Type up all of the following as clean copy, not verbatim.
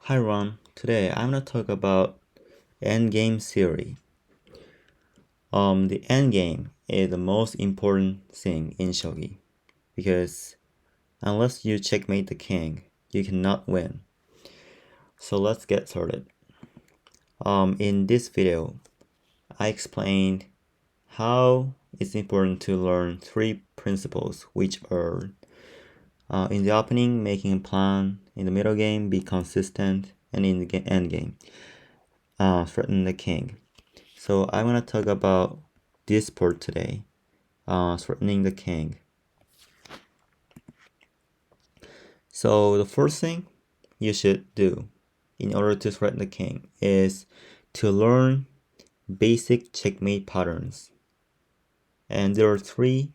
Hi Ron, today I'm gonna talk about Endgame theory. The Endgame is the most important thing in Shogi because unless you checkmate the king, you cannot win. So let's get started. In this video, I explained how it's important to learn three principles, which are in the opening, making a plan; in the middle game, be consistent; and in the end game, threaten the king. So I'm gonna talk about this part today, threatening the king. So the first thing you should do in order to threaten the king is to learn basic checkmate patterns. And there are three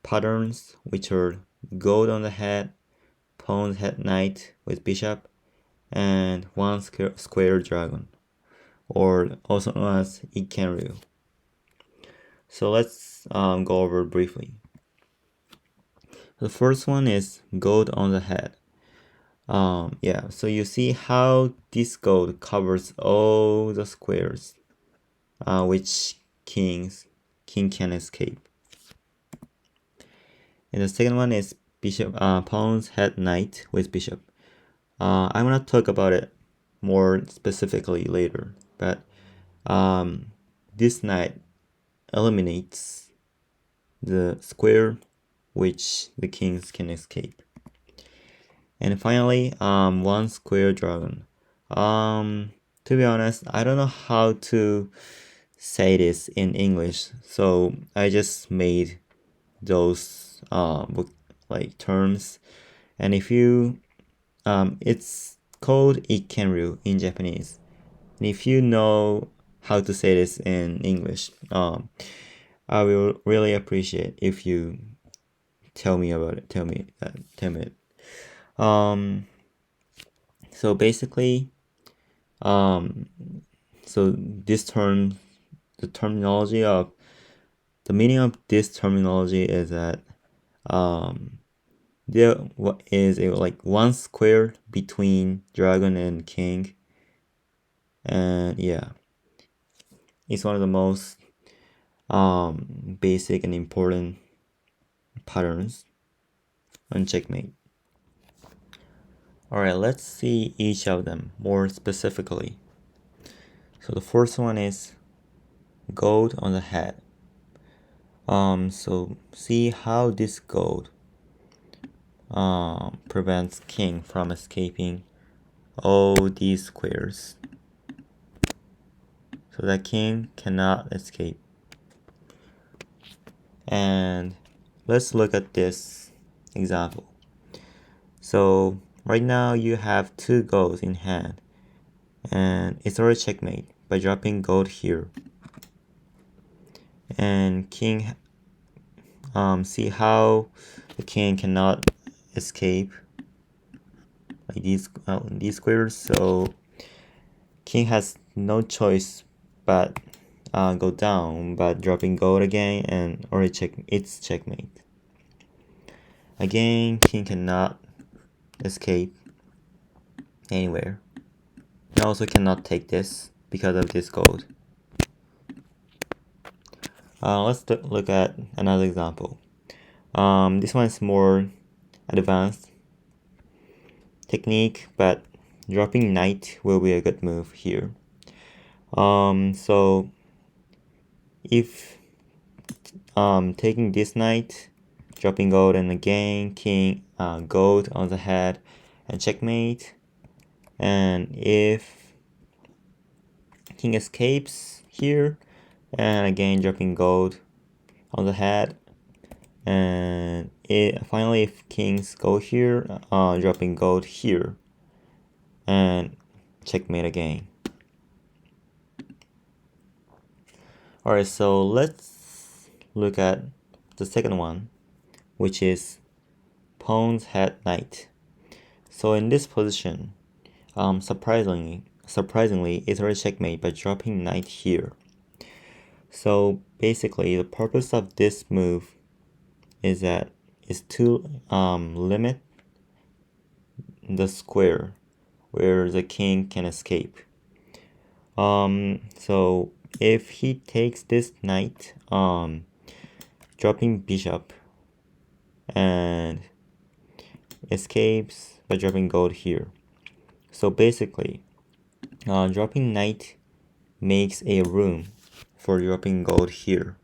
patterns, which are gold on the head, pawn's head knight with bishop, and one square dragon, or also known as Ikenryu. So let's go over briefly. The first one is gold on the head. Yeah, so you see how this gold covers all the squares, which king can escape. And the second one is bishop, pawn's head knight with bishop. I'm gonna talk about it more specifically later, but this knight eliminates the square which the kings can escape. And finally, one square dragon. To be honest, I don't know how to say this in English, so I just made those like terms. And if you, it's called Ikenryu in Japanese. And if you know how to say this in English, I will really appreciate if you tell me about it. Tell me it. So basically, so this term, the terminology of the meaning of this terminology is that there is a like one square between dragon and king, and yeah, it's one of the most basic and important patterns on checkmate. Alright, let's see each of them more specifically. So the first one is gold on the head. So see how this gold prevents king from escaping all these squares. So that king cannot escape. And let's look at this example. So right now you have two golds in hand, and it's already checkmate by dropping gold here. And king, see how the king cannot escape like these squares. So king has no choice but go down, but dropping gold again, and already it's checkmate. Again, king cannot escape anywhere. And also cannot take this because of this gold. Let's look at another example. This one is more advanced technique, but dropping knight will be a good move here. So if taking this knight, dropping gold, and again king, gold on the head, and checkmate. And if king escapes here, and again dropping gold on the head, and finally if kings go here, dropping gold here, and checkmate again. Alright, so let's look at the second one, which is pawn's head knight. So in this position, surprisingly, it's already checkmate by dropping knight here. So basically, the purpose of this move is to limit the square where the king can escape. So if he takes this knight, dropping bishop and escapes by dropping gold here. So basically, dropping knight makes a room for dropping gold here.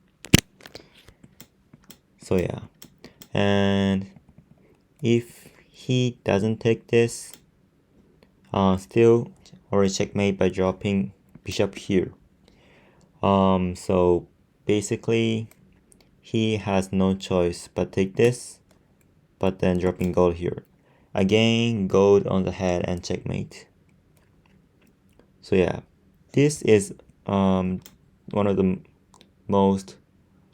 So yeah, and if he doesn't take this, still already checkmate by dropping bishop here. So basically he has no choice but take this, but then dropping gold here. Again, gold on the head and checkmate. So yeah, this is one of the most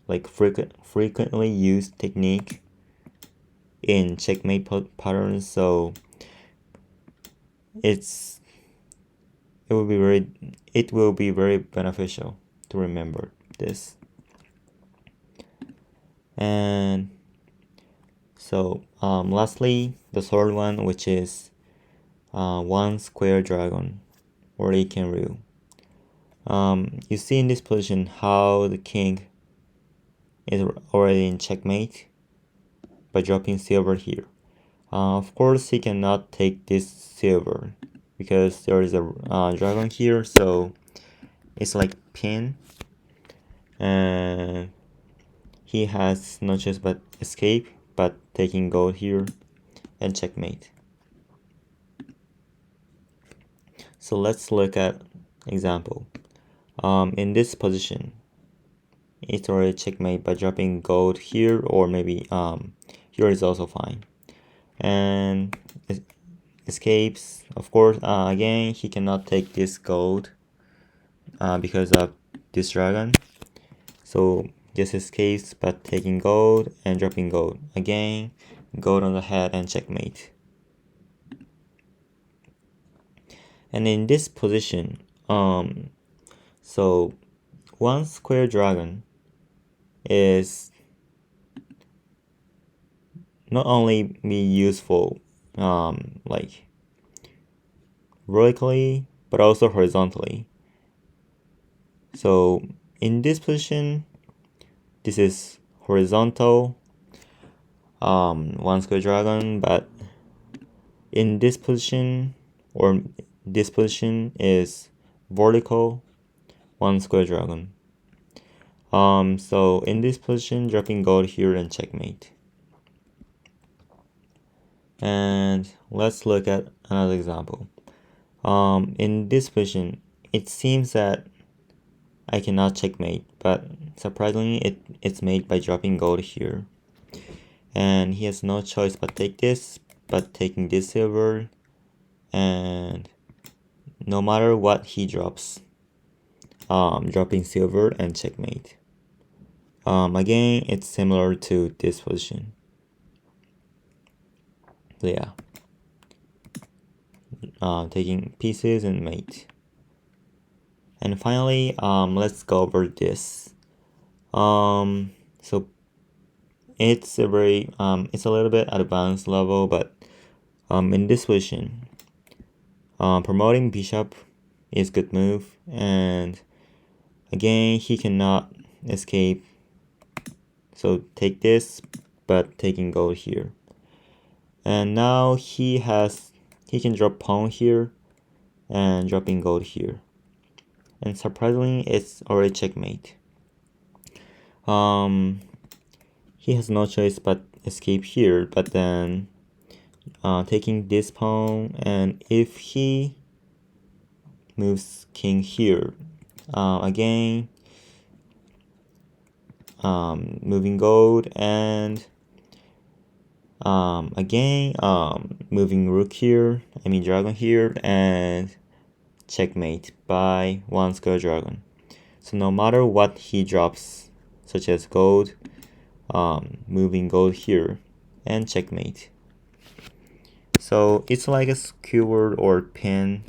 frequently used technique in checkmate patterns. So it will be very beneficial to remember this. And so lastly, the third one, which is one square dragon or Ikenryu. You see in this position how the king is already in checkmate by dropping silver here. Of course, he cannot take this silver because there is a dragon here, so it's like pin, and he has no choice but escape, but taking gold here and checkmate. So let's look at example. In this position, it's already checkmate by dropping gold here, or maybe here is also fine. And escapes, of course, again, he cannot take this gold because of this dragon. So just escapes but taking gold and dropping gold. Again, gold on the head and checkmate. And in this position, so one square dragon is not only be useful like vertically but also horizontally. So in this position, this is horizontal one square dragon, but in this position, or this position, is vertical one square dragon. So in this position, dropping gold here and checkmate. And let's look at another example. In this position, it seems that I cannot checkmate, but surprisingly it's made by dropping gold here. And he has no choice but take this, but taking this silver, and no matter what he drops, dropping silver and checkmate. Again, it's similar to this position. So yeah, taking pieces and mate. And finally, let's go over this. So it's a very it's a little bit advanced level, but in this position, promoting bishop is good move, and again he cannot escape. So take this, but taking gold here. And now he can drop pawn here and dropping gold here. And surprisingly, it's already checkmate. He has no choice but escape here, but then taking this pawn, and if he moves king here, again moving gold, and again moving rook here, dragon here, and checkmate by one square dragon. So no matter what he drops, such as gold, moving gold here, and checkmate. So it's like a skewer or pinning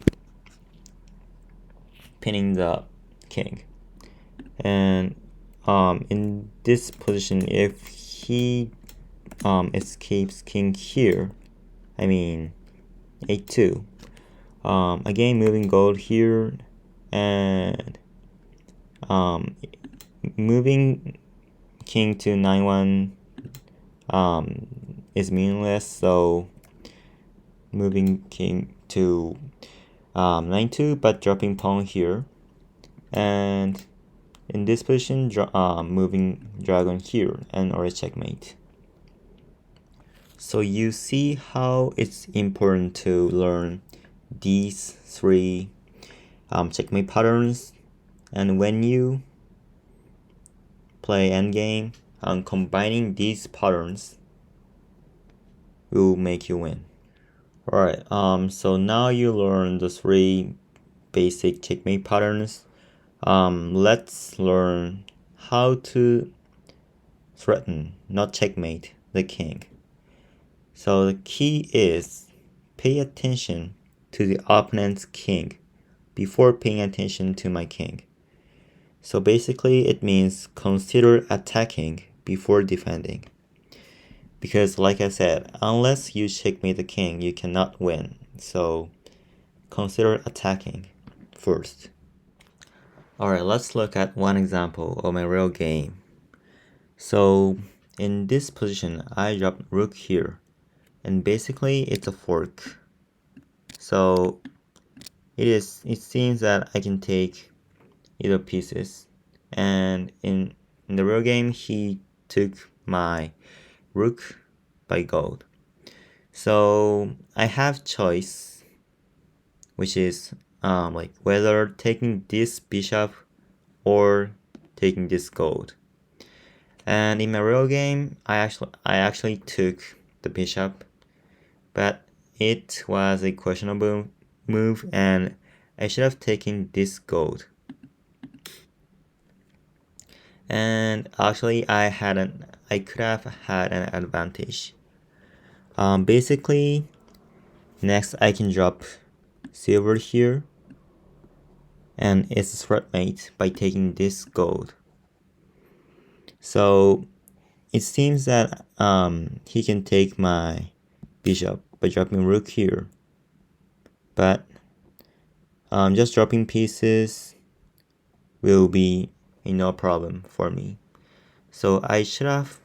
the king. And in this position, if he escapes king here, a2, Again, moving gold here, and moving king to 9-1 is meaningless, so moving king to 9-2, but dropping pawn here, and in this position, moving dragon here, and or checkmate. So you see how it's important to learn these three checkmate patterns, and when you play endgame, combining these patterns will make you win. Alright, so now you learn the three basic checkmate patterns. Let's learn how to threaten, not checkmate, the king. So the key is pay attention to the opponent's king before paying attention to my king. So basically it means consider attacking before defending. Because like I said, unless you checkmate the king, you cannot win. So consider attacking first. Alright, let's look at one example of my real game. So in this position, I dropped rook here. And basically it's a fork. So it seems that I can take either pieces. And in the real game, he took my rook by gold. So I have choice, which is like whether taking this bishop or taking this gold. And in my real game, I actually took the bishop, but it was a questionable move, and I should have taken this gold. And actually, I could have had an advantage. Basically, next I can drop silver here, and it's a threatmate by taking this gold. So it seems that he can take my bishop by dropping rook here, but just dropping pieces will be no problem for me. So I should have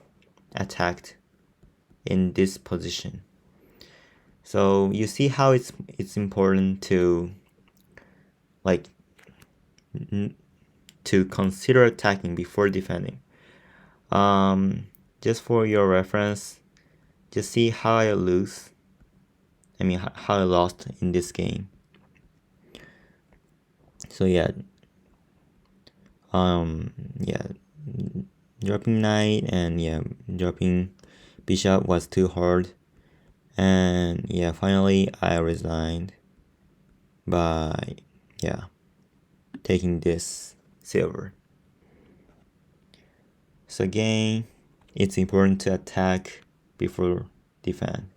attacked in this position. So you see how it's important to to consider attacking before defending. Just for your reference, just see how I how I lost in this game. So yeah, dropping knight and dropping bishop was too hard, and finally I resigned by taking this silver. So again, it's important to attack before defend.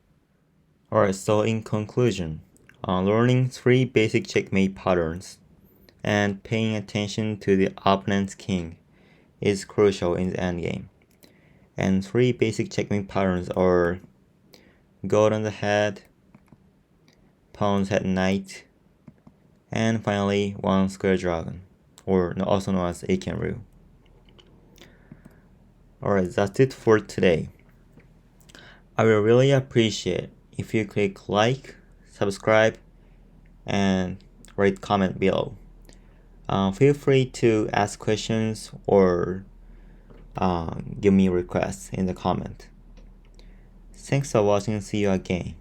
Alright, so in conclusion, learning three basic checkmate patterns and paying attention to the opponent's king is crucial in the endgame. And three basic checkmate patterns are gold on the head, pawns head knight, and finally one square dragon, or also known as Aiken-ryu. Alright, that's it for today. I will really appreciate if you click like, subscribe, and write comment below. Feel free to ask questions or give me requests in the comment. Thanks for watching. See you again.